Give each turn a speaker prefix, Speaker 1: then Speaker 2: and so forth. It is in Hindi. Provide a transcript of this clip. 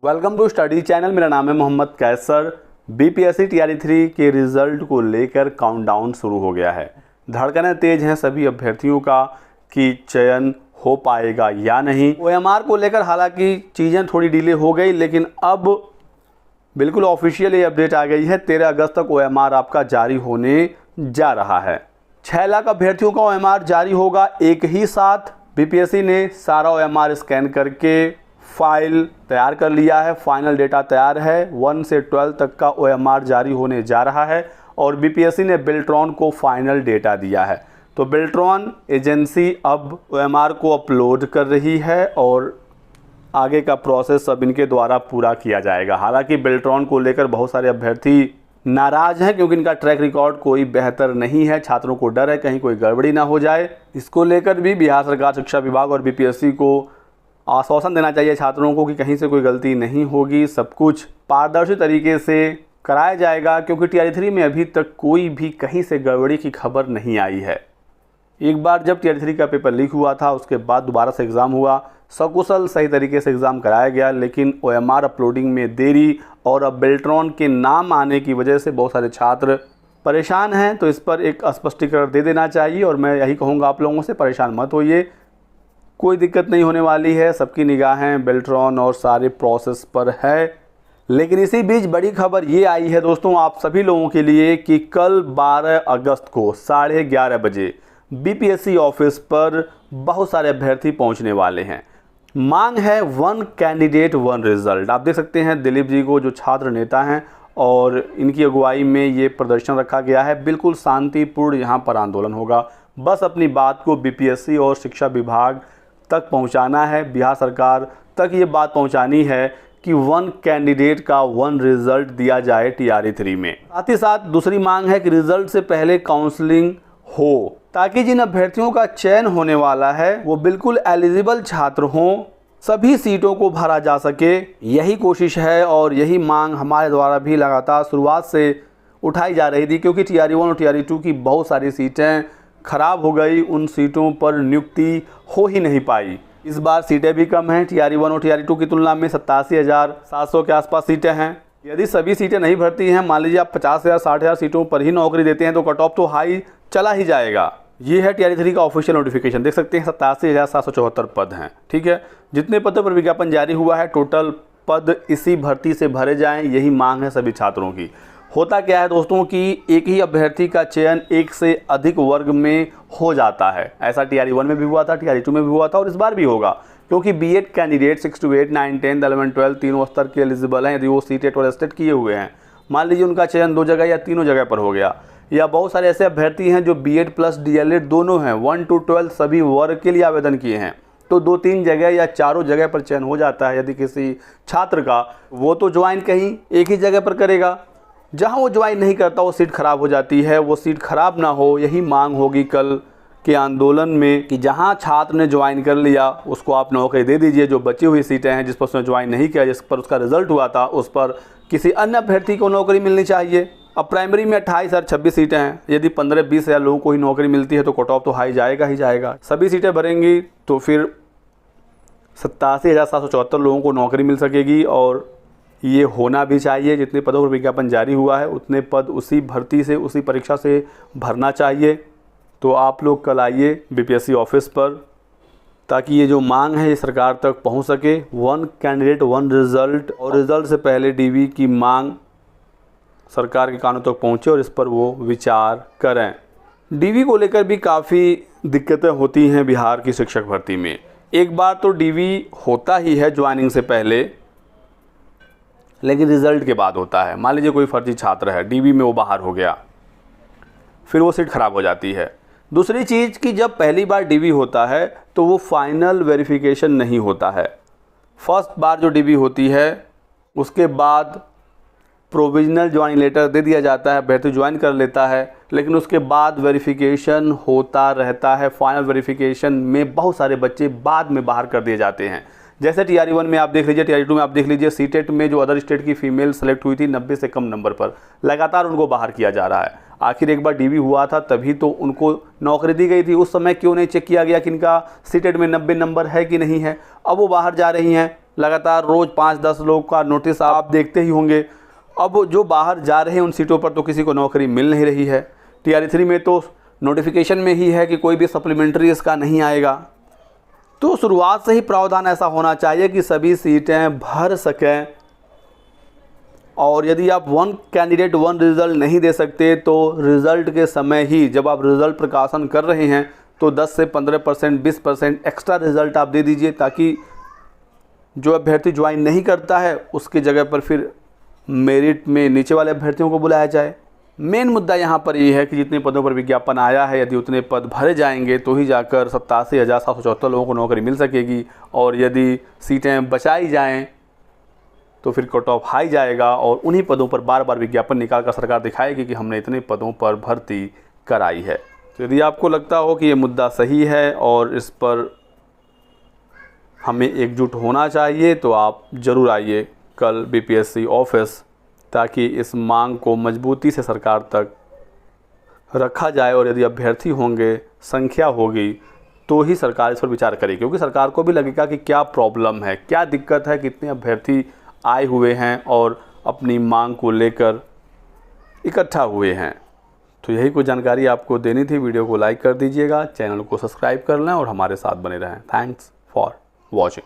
Speaker 1: Welcome to study channel. मेरा नाम है मोहम्मद कैसर। बीपीएससी टीआरई 3 के रिजल्ट को लेकर काउंटडाउन शुरू हो गया है। धड़कनें तेज हैं सभी अभ्यर्थियों का कि चयन हो पाएगा या नहीं। ओएमआर को लेकर हालांकि चीज़ें थोड़ी डिले हो गई, लेकिन अब बिल्कुल ऑफिशियल ये अपडेट आ गई है। 13 अगस्त तक ओएमआर आपका जारी होने जा रहा है। 6 लाख अभ्यर्थियों का ओएमआर जारी होगा एक ही साथ। बीपीएससी ने सारा ओएमआर स्कैन करके फाइल तैयार कर लिया है। फाइनल डेटा तैयार है। 1 से 12 तक का ओएमआर जारी होने जा रहा है और बीपीएससी ने बेल्ट्रॉन को फाइनल डेटा दिया है। तो बेल्ट्रॉन एजेंसी अब ओएमआर को अपलोड कर रही है और आगे का प्रोसेस सब इनके द्वारा पूरा किया जाएगा। हालांकि बेल्ट्रॉन को लेकर बहुत सारे अभ्यर्थी नाराज़ हैं क्योंकि इनका ट्रैक रिकॉर्ड कोई बेहतर नहीं है। छात्रों को डर है कहीं कोई गड़बड़ी ना हो जाए। इसको लेकर भी बिहार सरकार शिक्षा विभाग और बीपीएससी को आश्वासन देना चाहिए छात्रों को कि कहीं से कोई गलती नहीं होगी, सब कुछ पारदर्शी तरीके से कराया जाएगा, क्योंकि टीआरई 3 में अभी तक कोई भी कहीं से गड़बड़ी की खबर नहीं आई है। एक बार जब टीआरई 3 का पेपर लीक हुआ था, उसके बाद दोबारा से एग्ज़ाम हुआ, सकुशल सही तरीके से एग्ज़ाम कराया गया, लेकिन ओएमआर अपलोडिंग में देरी और अब बेल्ट्रॉन के नाम आने की वजह से बहुत सारे छात्र परेशान हैं। तो इस पर एक स्पष्टीकरण दे देना चाहिए और मैं यही कहूँगा आप लोगों से, परेशान मत होइए, कोई दिक्कत नहीं होने वाली है। सबकी निगाहें बेल्ट्रॉन और सारे प्रोसेस पर है। लेकिन इसी बीच बड़ी खबर ये आई है दोस्तों आप सभी लोगों के लिए कि कल 12 अगस्त को 11:30 बजे बीपीएससी ऑफिस पर बहुत सारे अभ्यर्थी पहुंचने वाले हैं। मांग है 1 कैंडिडेट 1 रिजल्ट। आप देख सकते हैं दिलीप जी को, जो छात्र नेता हैं, और इनकी अगुवाई में ये प्रदर्शन रखा गया है। बिल्कुल शांतिपूर्ण यहाँ पर आंदोलन होगा। बस अपनी बात को बीपीएससी और शिक्षा विभाग तक पहुंचाना है, बिहार सरकार तक ये बात पहुंचानी है कि 1 कैंडिडेट का 1 रिजल्ट दिया जाए टीआरई 3 में। साथ ही साथ दूसरी मांग है कि रिजल्ट से पहले काउंसलिंग हो, ताकि जिन अभ्यर्थियों का चयन होने वाला है वो बिल्कुल एलिजिबल छात्र हों, सभी सीटों को भरा जा सके। यही कोशिश है और यही मांग हमारे द्वारा भी लगातार शुरुआत से उठाई जा रही थी, क्योंकि टीआरई 1 और टीआरई 2 की बहुत सारी सीटें खराब हो गई। उन सीटों पर नियुक्ति हो ही नहीं पाई। इस बार सीटें भी कम हैं। टीआरई 1 और टीआरई 2 की तुलना में 87,700 के आसपास सीटें हैं। यदि सभी सीटें नहीं भरती हैं, मान लीजिए आप 50,000 60,000 सीटों पर ही नौकरी देते हैं, तो कट ऑफ तो हाई चला ही जाएगा। ये है टीआरई 3 का ऑफिशियल नोटिफिकेशन। देख सकते हैं 87,774 पद हैं। ठीक है, जितने पदों पर विज्ञापन जारी हुआ है, टोटल पद इसी भर्ती से भरे जाएं, यही मांग है सभी छात्रों की। होता क्या है दोस्तों कि एक ही अभ्यर्थी का चयन एक से अधिक वर्ग में हो जाता है। ऐसा टीआरई 1 में भी हुआ था, टीआरई 2 में भी हुआ था और इस बार भी होगा, क्योंकि बीएड कैंडिडेट 6 to 8, 9, 10, 11, 12 तीनों स्तर के एलिजिबल हैं। यदि वो सीटेट और एस्टेट किए हुए हैं, मान लीजिए उनका चयन 2 जगह या तीनों जगह पर हो गया, या बहुत सारे ऐसे अभ्यर्थी हैं जो बीएड प्लस डीएलएड दोनों हैं, 1 to 12 सभी वर्ग के लिए आवेदन किए हैं, तो 2-3 जगह या चारों जगह पर चयन हो जाता है। यदि किसी छात्र का, वो तो ज्वाइन कहीं एक ही जगह पर करेगा, जहां वो ज्वाइन नहीं करता वो सीट खराब हो जाती है। वो सीट खराब ना हो, यही मांग होगी कल के आंदोलन में कि जहां छात्र ने ज्वाइन कर लिया उसको आप नौकरी दे दीजिए। जो बची हुई सीटें हैं जिस पर उसने ज्वाइन नहीं किया, जिस पर उसका रिजल्ट हुआ था, उस पर किसी अन्य अभ्यर्थी को नौकरी मिलनी चाहिए। अब प्राइमरी में 28 और 26 सीटें हैं। यदि 15-20 हज़ार लोगों को ही नौकरी मिलती है तो कट ऑफ तो हाई जाएगा ही जाएगा। सभी सीटें भरेंगी तो फिर 87,774 लोगों को नौकरी मिल सकेगी और ये होना भी चाहिए। जितने पदों पर विज्ञापन जारी हुआ है उतने पद उसी भर्ती से, उसी परीक्षा से भरना चाहिए। तो आप लोग कल आइए बीपीएससी ऑफिस पर, ताकि ये जो मांग है ये सरकार तक पहुंच सके। 1 कैंडिडेट 1 रिजल्ट, और रिजल्ट से पहले डीवी की मांग सरकार के कानों तक पहुंचे और इस पर वो विचार करें। डीवी को लेकर भी काफ़ी दिक्कतें होती हैं बिहार की शिक्षक भर्ती में। एक बार तो डीवी होता ही है ज्वाइनिंग से पहले, लेकिन रिज़ल्ट के बाद होता है। मान लीजिए कोई फर्जी छात्र है, डीवी में वो बाहर हो गया, फिर वो सीट खराब हो जाती है। दूसरी चीज़ कि जब पहली बार डीवी होता है तो वो फाइनल वेरिफिकेशन नहीं होता है। फर्स्ट बार जो डीवी होती है उसके बाद प्रोविजनल ज्वाइनिंग लेटर दे दिया जाता है, अभ्यर्थी ज्वाइन कर लेता है, लेकिन उसके बाद वेरिफिकेशन होता रहता है। फाइनल वेरिफिकेशन में बहुत सारे बच्चे बाद में बाहर कर दिए जाते हैं। जैसे टीआरई 1 में आप देख लीजिए, टीआरई 2 में आप देख लीजिए, सीटेट में जो अदर स्टेट की फीमेल सेलेक्ट हुई थी 90 से कम नंबर पर, लगातार उनको बाहर किया जा रहा है। आखिर एक बार डीवी हुआ था तभी तो उनको नौकरी दी गई थी। उस समय क्यों नहीं चेक किया गया कि इनका सीटेट में 90 नंबर है कि नहीं है? अब वो बाहर जा रही हैं, लगातार रोज़ 5-10 लोग का नोटिस आप देखते ही होंगे। अब जो बाहर जा रहे हैं उन सीटों पर तो किसी को नौकरी मिल नहीं रही है। TR3 में तो नोटिफिकेशन में ही है कि कोई भी सप्लीमेंट्री इसका नहीं आएगा। तो शुरुआत से ही प्रावधान ऐसा होना चाहिए कि सभी सीटें भर सकें, और यदि आप 1 कैंडिडेट 1 रिज़ल्ट नहीं दे सकते तो रिज़ल्ट के समय ही जब आप रिज़ल्ट प्रकाशन कर रहे हैं तो 10 से 15%, 20% एक्स्ट्रा रिज़ल्ट आप दे दीजिए, ताकि जो अभ्यर्थी ज्वाइन नहीं करता है उसकी जगह पर फिर मेरिट में नीचे वाले अभ्यर्थियों को बुलाया जाए। मेन मुद्दा यहाँ पर ये है कि जितने पदों पर विज्ञापन आया है, यदि उतने पद भरे जाएंगे तो ही जाकर 87,774 लोगों को नौकरी मिल सकेगी, और यदि सीटें बचाई जाएं तो फिर कट ऑफ हाई जाएगा और उन्हीं पदों पर बार बार विज्ञापन निकाल कर सरकार दिखाएगी कि हमने इतने पदों पर भर्ती कराई है। तो यदि आपको लगता हो कि ये मुद्दा सही है और इस पर हमें एकजुट होना चाहिए तो आप ज़रूर आइए कल BPSC ऑफिस, ताकि इस मांग को मजबूती से सरकार तक रखा जाए, और यदि अभ्यर्थी होंगे, संख्या होगी, तो ही सरकार इस पर विचार करेगी। क्योंकि सरकार को भी लगेगा कि क्या प्रॉब्लम है, क्या दिक्कत है, कितने अभ्यर्थी आए हुए हैं और अपनी मांग को लेकर इकट्ठा हुए हैं। तो यही कुछ जानकारी आपको देनी थी। वीडियो को लाइक कर दीजिएगा, चैनल को सब्सक्राइब कर लें और हमारे साथ बने रहें। Thanks for watching.